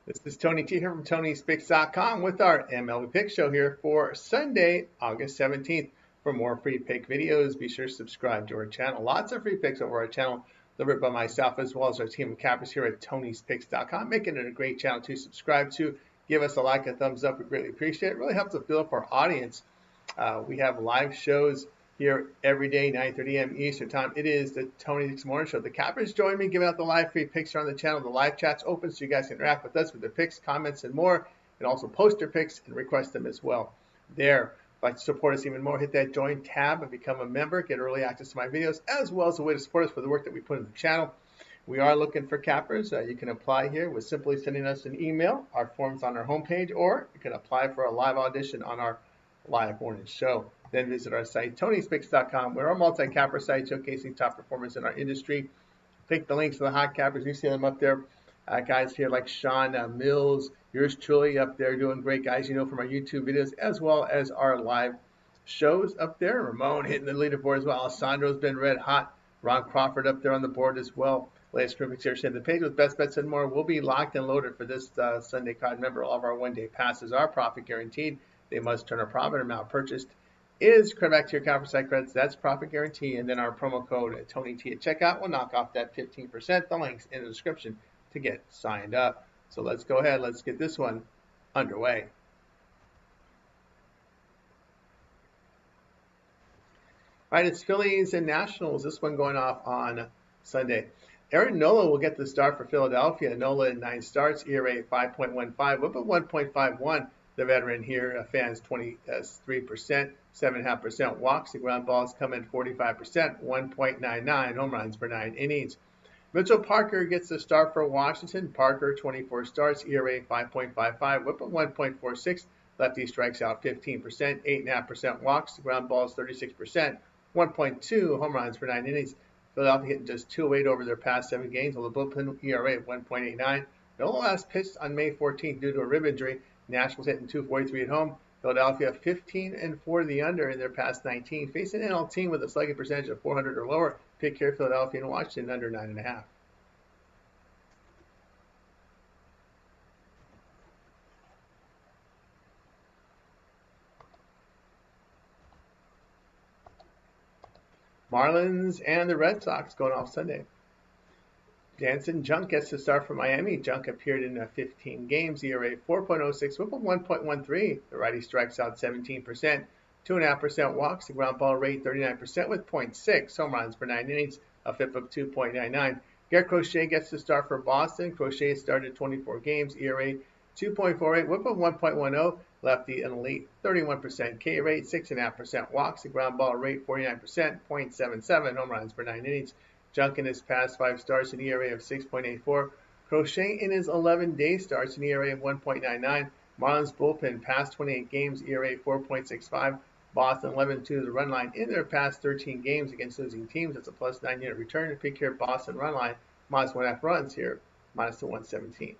This is Tony T here from Tony'sPicks.com with our MLB Pick Show here for Sunday, August 17th. For more free pick videos, be sure to subscribe to our channel. Lots of free picks over our channel delivered by myself as well as our team of cappers here at Tony'sPicks.com, making it a great channel to subscribe to. Give us a like, a thumbs up. We greatly appreciate it. It really helps to build up our audience. We have live shows here every day, 9:30 a.m. Eastern Time. It is the Tony's Morning Show. The cappers join me, giving out the live free picks here on the channel. The live chat's open so you guys can interact with us with the picks, comments, and more. And also post your picks and request them as well. There, if you'd like to support us even more, hit that join tab and become a member. Get early access to my videos, as well as a way to support us for the work that we put in the channel. We are looking for cappers. You can apply here with simply sending us an email. Our form's on our homepage, or you can apply for a live audition on our live morning show. Then visit our site, Tony'sPicks.com. We're a multi-capper site showcasing top performers in our industry. Click the links to the hot cappers. You see them up there. Guys here like Sean Mills, yours truly up there doing great, guys, you know, from our YouTube videos, as well as our live shows up there. Ramon hitting the leaderboard as well. Alessandro's been red hot. Ron Crawford up there on the board as well. Latest picks here. The page with best bets and more will be locked and loaded for this Sunday card. Remember, all of our one-day passes are profit guaranteed. They must turn a profit. Amount purchased is credit back to your conference site credits. That's profit guarantee. And then our promo code TonyT at checkout will knock off that 15%. The link's in the description to get signed up. So let's go ahead. Let's get this one underway. All right, it's Phillies and Nationals. This one going off on Sunday. Aaron Nola will get the start for Philadelphia. Nola in 9 starts, ERA 5.15, whip of 1.51. The veteran here, fans 23%, 7.5% walks. The ground balls come in 45%, 1.99 home runs per 9 innings. Mitchell Parker gets the start for Washington. Parker, 24 starts, ERA 5.55, whip of 1.46. Lefty strikes out 15%, 8.5% walks. The ground balls 36%, 1.2 home runs per 9 innings. Philadelphia hitting just 2.08 over their past 7 games with a bullpen ERA of 1.89. Nola last pitched on May 14th due to a rib injury. Nationals hitting 243 at home. Philadelphia 15-4 the under in their past 19. Facing an NL team with a slugging percentage of 400 or lower. Pick here Philadelphia and Washington under 9.5. Marlins and the Red Sox going off Sunday. Jansen Junk gets to start for Miami. Junk appeared in 15 games, ERA 4.06, whip of 1.13. The righty strikes out 17%, 2.5% walks. The ground ball rate 39% with 0.6 home runs per 9 innings, a FIP of 2.99. Garrett Crochet gets to start for Boston. Crochet started 24 games, ERA 2.48, whip of 1.10. Lefty an elite 31% K rate, 6.5% walks. The ground ball rate 49%, 0.77 home runs per 9 innings. Junk in his past 5 starts, an ERA of 6.84. Crochet in his 11-day starts, an ERA of 1.99. Marlins bullpen past 28 games, ERA 4.65. Boston 11-2 the run line in their past 13 games against losing teams. That's a plus 9 unit return. Pick here Boston run line, minus 1.5 runs here, minus the 117.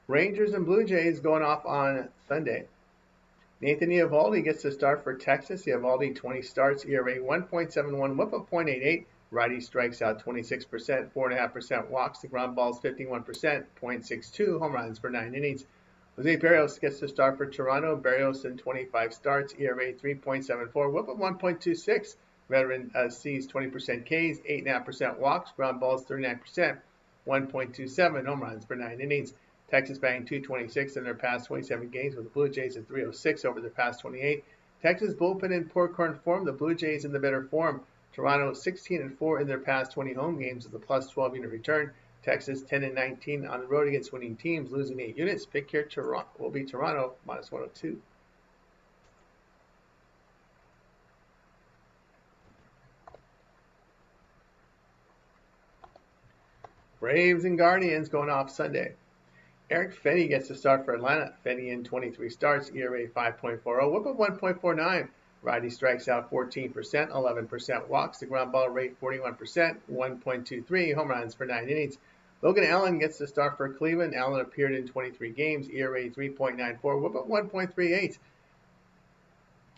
Rangers and Blue Jays going off on Sunday. Nathan Eovaldi gets the start for Texas. Eovaldi 20 starts, ERA 1.71, whip of 0.88. Righty strikes out 26%, 4.5% walks. The ground balls 51%, 0.62 home runs per 9 innings. Jose Berrios gets the start for Toronto. Berrios in 25 starts, ERA 3.74, whip of 1.26. Veteran sees 20% Ks, 8.5% walks. Ground balls 39%, 1.27 home runs per 9 innings. Texas batting 226 in their past 27 games, with the Blue Jays at 306 over their past 28. Texas bullpen in poor current form, the Blue Jays in the better form. Toronto 16-4 in their past 20 home games with a plus 12 unit return. Texas 10-19 on the road against winning teams, losing 8 units. Pick here Toronto will be Toronto minus 102. Braves and Guardians going off Sunday. Eric Fenny gets to start for Atlanta. Fenny in 23 starts, ERA 5.40, whip of 1.49. Righty strikes out 14%, 11% walks. The ground ball rate 41%, 1.23 home runs per 9 innings. Logan Allen gets the start for Cleveland. Allen appeared in 23 games, ERA 3.94, whip of 1.38.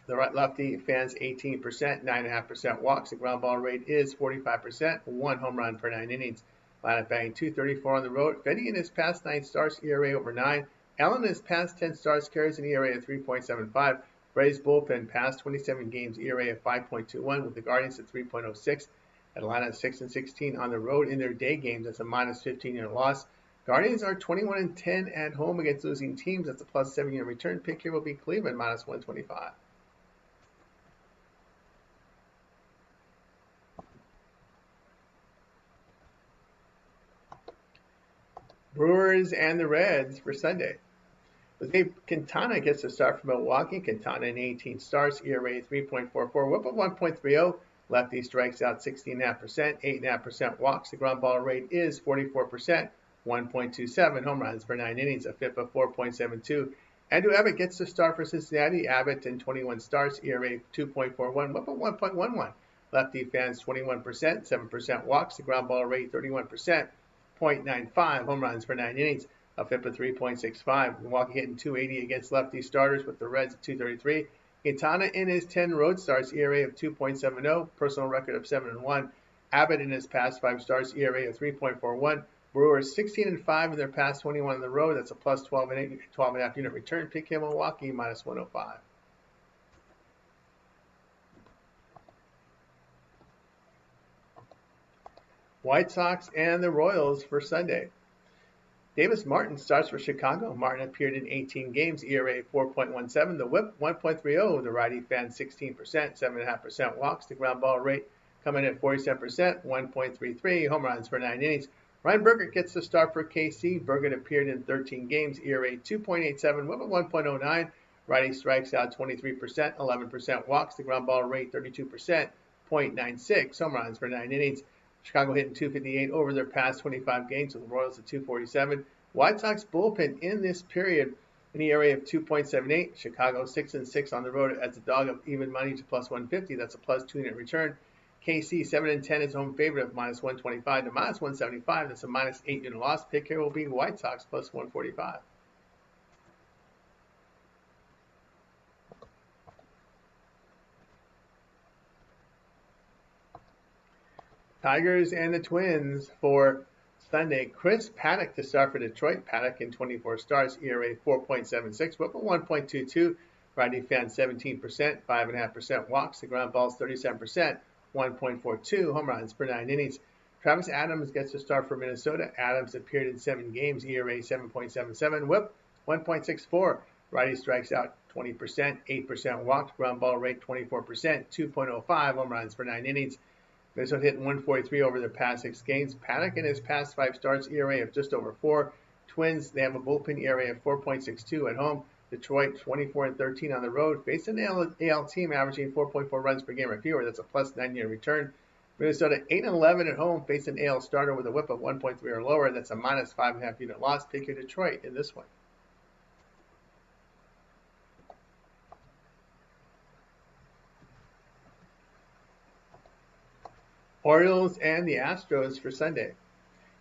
The right lefty fans 18%, 9.5% walks. The ground ball rate is 45%, 1 home run per 9 innings. Lineup batting .234 on the road. Fenny in his past 9 starts, ERA over 9. Allen in his past 10 starts carries an ERA of 3.75. Braves bullpen past 27 games, ERA of 5.21 with the Guardians at 3.06. Atlanta 6-16 on the road in their day games. That's a minus 15-unit loss. Guardians are 21-10 at home against losing teams. That's a plus 7-unit return. Pick here will be Cleveland minus 125. Brewers and the Reds for Sunday. Jose Quintana gets a start for Milwaukee. Quintana in 18 starts, ERA 3.44, whip of 1.30. Lefty strikes out 16.5%, 8.5% walks. The ground ball rate is 44%, 1.27 home runs per 9 innings, a FIP of 4.72. Andrew Abbott gets the start for Cincinnati. Abbott in 21 starts, ERA 2.41, whip of 1.11. Lefty fans 21%, 7% walks. The ground ball rate 31%, 0.95 home runs per 9 innings, a FIP of 3.65. Milwaukee hitting .280 against lefty starters with the Reds at .233. Quintana in his 10 road starts, ERA of 2.70, personal record of 7-1. Abbott in his past 5 starts, ERA of 3.41. Brewers 16-5 in their past 21 on the road. That's a plus 12.5 unit return. Pick him Milwaukee minus 105. White Sox and the Royals for Sunday. Davis Martin starts for Chicago. Martin appeared in 18 games, ERA 4.17, the whip 1.30, the righty fan 16%, 7.5% walks. The ground ball rate coming at 47%, 1.33 home runs per 9 innings. Ryan Burgett gets the start for KC. Burgett appeared in 13 games, ERA 2.87, whip 1.09. Righty strikes out 23%, 11% walks. The ground ball rate 32%, 0.96 home runs per 9 innings. Chicago hitting .258 over their past 25 games, with the Royals at .247. White Sox bullpen in this period, an ERA of 2.78. Chicago 6-6 on the road as a dog of even money to plus 150. That's a plus 2-unit return. KC 7-10 is home favorite of minus 125 to minus 175. That's a minus 8-unit loss. Pick here will be White Sox plus 145. Tigers and the Twins for Sunday. Chris Paddock to start for Detroit. Paddock in 24 starts, ERA 4.76, whip of 1.22. Righty fan 17%, 5.5% walks. The ground ball's 37%, 1.42 home runs per 9 innings. Travis Adams gets to start for Minnesota. Adams appeared in 7 games, ERA 7.77, whip 1.64. Righty strikes out 20%, 8% walked. Ground ball rate 24%, 2.05 home runs per 9 innings. Minnesota hitting 143 over their past 6 games. Paddock in his past 5 starts, ERA of just over 4. Twins, they have a bullpen ERA of 4.62 at home. Detroit 24-13 on the road. Faced an AL team averaging 4.4 runs per game or fewer. That's a plus 9-unit return. Minnesota 8-11 at home. Faced an AL starter with a whip of 1.3 or lower. That's a minus 5.5 unit loss. Pick your Detroit in this one. Orioles and the Astros for Sunday.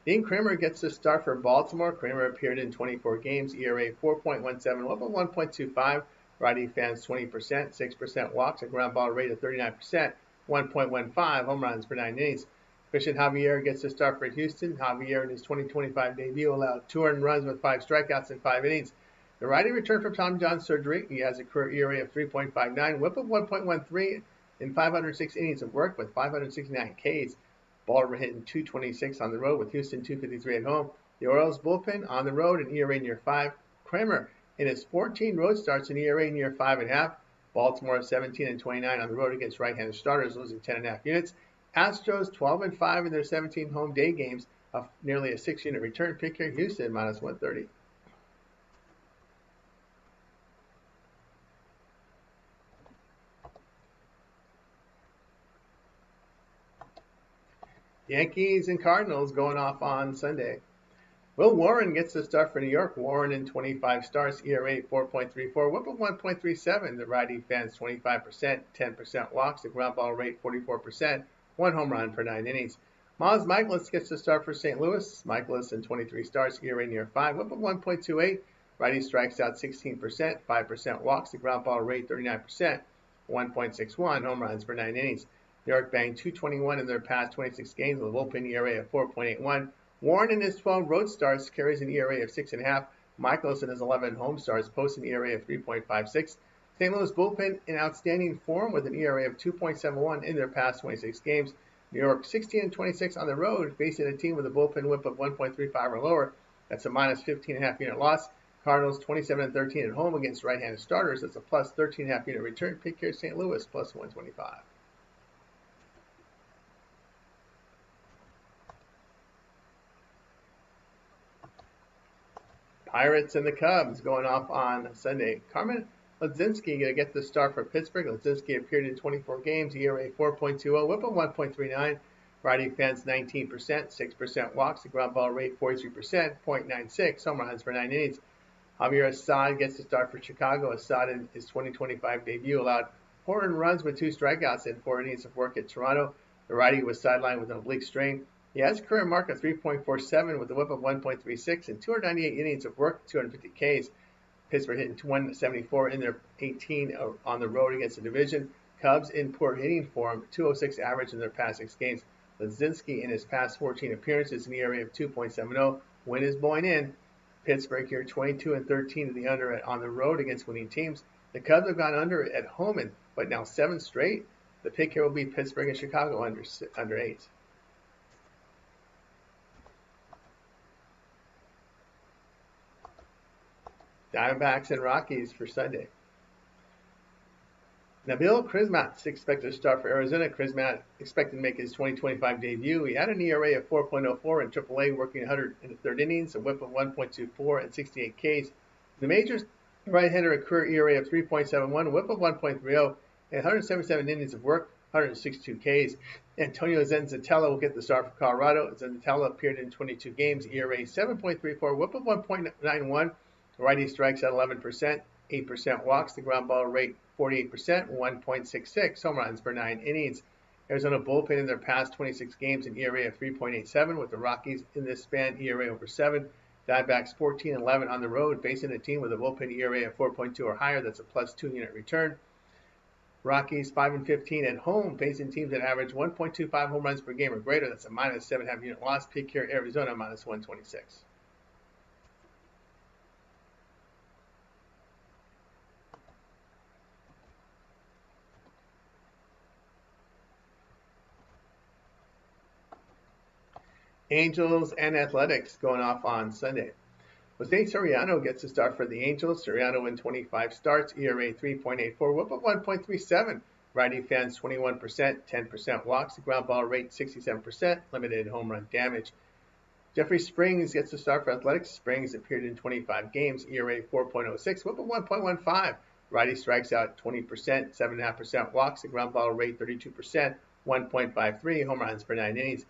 Dean Kremer gets the start for Baltimore. Kremer appeared in 24 games, ERA 4.17, whip of 1.25. Righty fans 20%, 6% walks, a ground ball rate of 39%, 1.15 home runs per 9 innings. Christian Javier gets the start for Houston. Javier in his 2025 debut allowed 2 earned runs with 5 strikeouts in 5 innings. The righty returned from Tommy John surgery. He has a career ERA of 3.59, whip of 1.13. In 506 innings of work with 569 Ks. Ball hitting 226 on the road with Houston 253 at home. The Orioles bullpen on the road an ERA near 5. Kremer in his 14 road starts an ERA near 5.5. Baltimore 17-29 on the road against right-handed starters, losing 10.5 units. Astros 12-5 in their 17 home day games, of nearly a 6-unit return. Pick here Houston minus 130. Yankees and Cardinals going off on Sunday. Will Warren gets the start for New York. Warren in 25 starts, ERA 4.34, whip of 1.37. The righty fans 25%, 10% walks. The ground ball rate 44%, 1 home run per 9 innings. Miles Mikolas gets the start for St. Louis. Mikolas in 23 starts, ERA near 5, whip of 1.28. Righty strikes out 16%, 5% walks. The ground ball rate 39%, 1.61 home runs per 9 innings. New York banged .221 in their past 26 games with a bullpen ERA of 4.81. Warren in his 12 road starts carries an ERA of 6.5. Michaels in his 11 home starts posts an ERA of 3.56. St. Louis bullpen in outstanding form with an ERA of 2.71 in their past 26 games. New York 16-26 on the road, facing a team with a bullpen whip of 1.35 or lower. That's a minus 15.5 unit loss. Cardinals 27-13 at home against right-handed starters. That's a plus 13.5 unit return. Pick here St. Louis plus 125. Pirates and the Cubs going off on Sunday. Carmen Ledzinski going to get the start for Pittsburgh. Ledzinski appeared in 24 games, ERA 4.20, whip of 1.39. Righty fans 19%, 6% walks, the ground ball rate 43%, .96, home runs for 9 innings. Javier Assad gets the start for Chicago. Assad in his 2025 debut allowed 4 earned runs with 2 strikeouts in 4 innings of work at Toronto. The righty was sidelined with an oblique strain. He has a career mark of 3.47 with a whip of 1.36 and 298 innings of work, 250 Ks. Pittsburgh hitting 174 in their 18 on the road against the division. Cubs in poor hitting form, 206 average in their past 6 games. Ledzinski in his past 14 appearances, an ERA of 2.70. Win is blowing in. Pittsburgh here 22-13 to the under on the road against winning teams. The Cubs have gone under at home, but now 7 straight. The pick here will be Pittsburgh and Chicago under 8. Diamondbacks and Rockies for Sunday. Nabil Crismatt expected to start for Arizona. Crismatt expected to make his 2025 debut. He had an ERA of 4.04 in AAA, working 100 in the 3rd innings, a whip of 1.24 and 68 Ks. The majors, right-hander, a career ERA of 3.71, a whip of 1.30, and 177 innings of work, 162 Ks. Antonio Zenzatella will get the start for Colorado. Zenzatella appeared in 22 games, ERA 7.34, whip of 1.91. The righty strikes at 11%, 8% walks, the ground ball rate 48%, 1.66 home runs per 9 innings. Arizona bullpen in their past 26 games, an ERA of 3.87, with the Rockies in this span ERA over 7. Diamondbacks 14-11 on the road, facing a team with a bullpen ERA of 4.2 or higher. That's a plus 2 unit return. Rockies 5-15 at home, facing teams that average 1.25 home runs per game or greater. That's a minus 7.5 unit loss. Pick here Arizona minus 126. Angels and Athletics going off on Sunday. Jose Soriano gets a start for the Angels. Soriano in 25 starts, ERA 3.84, whip of 1.37. Righty fans 21%, 10% walks, the ground ball rate 67%, limited home run damage. Jeffrey Springs gets a start for Athletics. Springs appeared in 25 games, ERA 4.06, whip of 1.15. Righty strikes out 20%, 7.5% walks, the ground ball rate 32%, 1.53 home runs per 9 innings.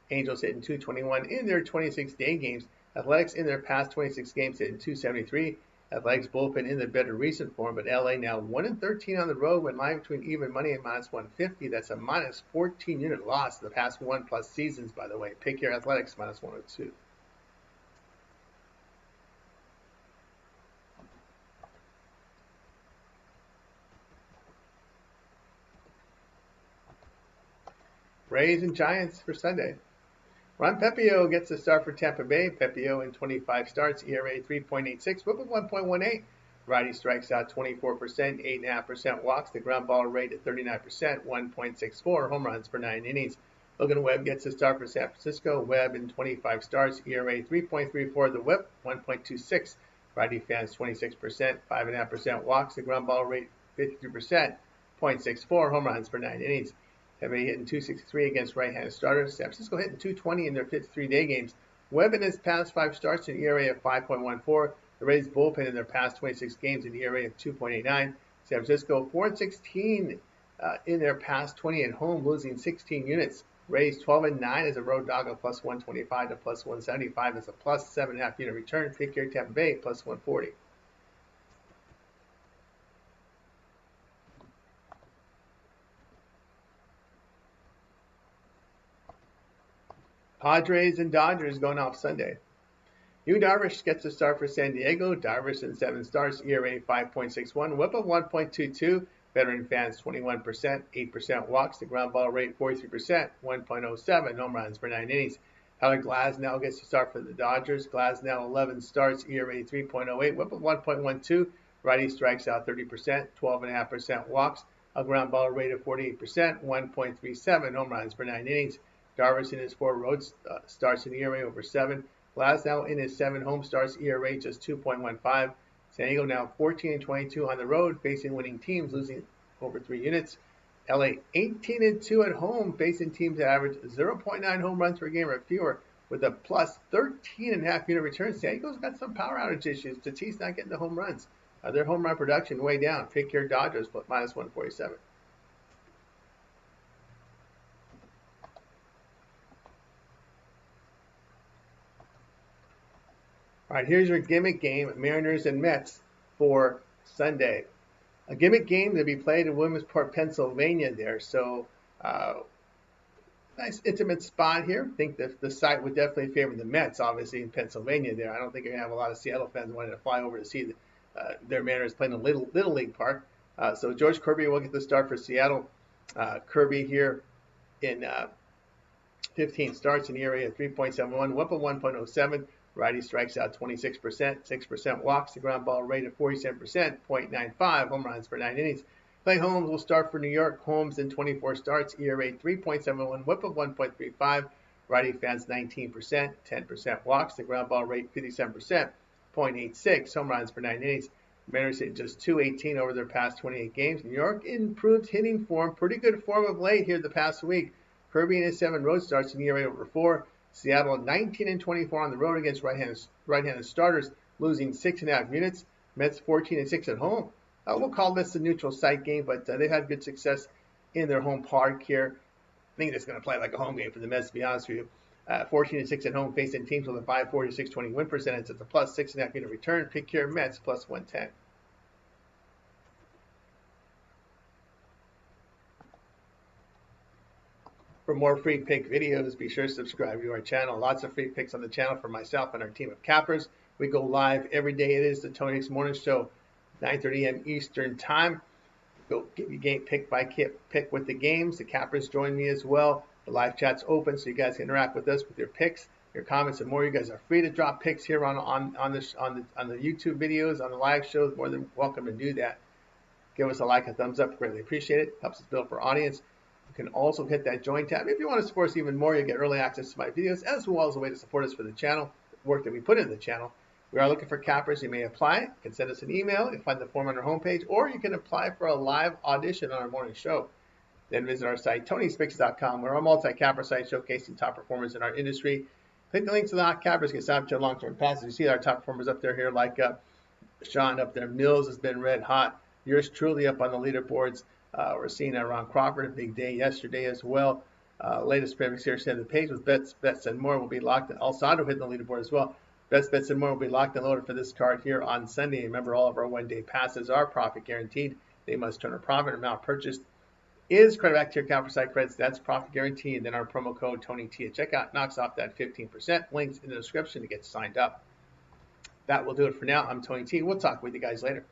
Angels hitting 221 in their 26-day games. Athletics in their past 26 games hitting 273. Athletics bullpen in the better recent form, but LA now 1-13 on the road when lying between even money and minus 150. That's a minus 14 unit loss the past 1+ seasons, by the way. Pick your Athletics minus 102. Rays and Giants for Sunday. Ron Pepio gets the start for Tampa Bay. Pepio in 25 starts, ERA 3.86, whip of 1.18. Righty strikes out 24%, 8.5% walks, the ground ball rate at 39%, 1.64 home runs per 9 innings. Logan Webb gets the start for San Francisco. Webb in 25 starts, ERA 3.34, the whip 1.26. Righty fans 26%, 5.5% walks, the ground ball rate 53%, 0.64 home runs per 9 innings. Tampa Bay hitting 263 against right-handed starters. San Francisco hitting 220 in their 53-day games. Webb in his past 5 starts, an ERA of 5.14. The Rays bullpen in their past 26 games, an ERA of 2.89. San Francisco 4-16 in their past 20 at home, losing 16 units. Rays 12-9 as a road dog of plus 125 to plus 175. That's a plus 7.5 unit return. Pick here Tampa Bay plus 140. Padres and Dodgers going off Sunday. Yu Darvish gets a start for San Diego. Darvish in 7 starts, ERA 5.61, whip of 1.22. Veteran fans 21%, 8% walks. The ground ball rate 43%, 1.07 home runs per 9 innings. Tyler Glasnow gets to start for the Dodgers. Glasnow 11 starts, ERA 3.08, whip of 1.12. Righty strikes out 30%, 12.5% walks. A ground ball rate of 48%, 1.37 home runs per 9 innings. Darvish in his 4 road starts in ERA over 7. Glasnow in his 7 home starts, ERA just 2.15. San Diego now 14-22 on the road, facing winning teams, losing over 3 units. LA 18-2 at home, facing teams that average 0.9 home runs per game or fewer, with a plus 13.5 unit return. San Diego's got some power outage issues. Tatis not getting the home runs. Their home run production way down. Pick your Dodgers, but minus 147. All right, here's your gimmick game, Mariners and Mets for Sunday. A gimmick game to be played in Williamsport, Pennsylvania there. So, nice intimate spot here. I think that the site would definitely favor the Mets, obviously, in Pennsylvania there. I don't think you're going to have a lot of Seattle fans wanting to fly over to see their Mariners playing in a Little League park. So George Kirby will get the start for Seattle. Kirby here in 15 starts, an ERA of 3.71, whip of 1.07. Righty strikes out 26%, 6% walks, the ground ball rate of 47%, 0.95 home runs per 9 innings. Clay Holmes will start for New York. Holmes in 24 starts, ERA 3.71, whip of 1.35. Righty fans 19%, 10% walks, the ground ball rate 57%, 0.86 home runs per 9 innings. Mariners hit just .218 over their past 28 games. New York improved hitting form, pretty good form of late here the past week. Kirby in his 7 road starts, an ERA over 4. Seattle 19-24 on the road against right-handed starters, losing 6.5 units. Mets 14-6 at home. We'll call this a neutral site game, but they've had good success in their home park here. I think it's going to play like a home game for the Mets, to be honest with you. 14-6 at home, facing teams with a 5.40 to 6.20 win percentage. It's a plus 6.5 unit return. Pick your Mets plus 110. For more free pick videos, be sure to subscribe to our channel. Lots of free picks on the channel for myself and our team of cappers. We go live every day. It is the Tony's Morning Show, 9:30 a.m. Eastern Time. Go give you game pick by pick with the games. The cappers join me as well. The live chat's open, so you guys can interact with us with your picks, your comments, and more. You guys are free to drop picks here on the YouTube videos, on the live shows. More than welcome to do that. Give us a like, a thumbs up, greatly appreciate it. Helps us build for audience. You can also hit that join tab. If you want to support us even more, you get early access to my videos, as well as a way to support us for the channel, the work that we put in the channel. We are looking for cappers. You may apply. You can send us an email. You can find the form on our homepage, or you can apply for a live audition on our morning show. Then visit our site, TonySpix.com. We're a multi-capper site showcasing top performers in our industry. Click the links to the hot cappers, get signed up to long-term passes. You see our top performers up there here, like Sean up there. Mills has been red hot. Yours truly up on the leaderboards. We're seeing Ron Crawford, a big day yesterday as well. Latest predictions here said the page with bets and more will be locked. Alessandro hitting the leaderboard as well. Bets and more will be locked and loaded for this card here on Sunday. Remember, all of our one-day passes are profit guaranteed. They must turn a profit. Amount purchased is credit back to your account for site credits. That's profit guaranteed. Then our promo code TonyT at checkout knocks off that 15%. Links in the description to get signed up. That will do it for now. I'm Tony T. We'll talk with you guys later.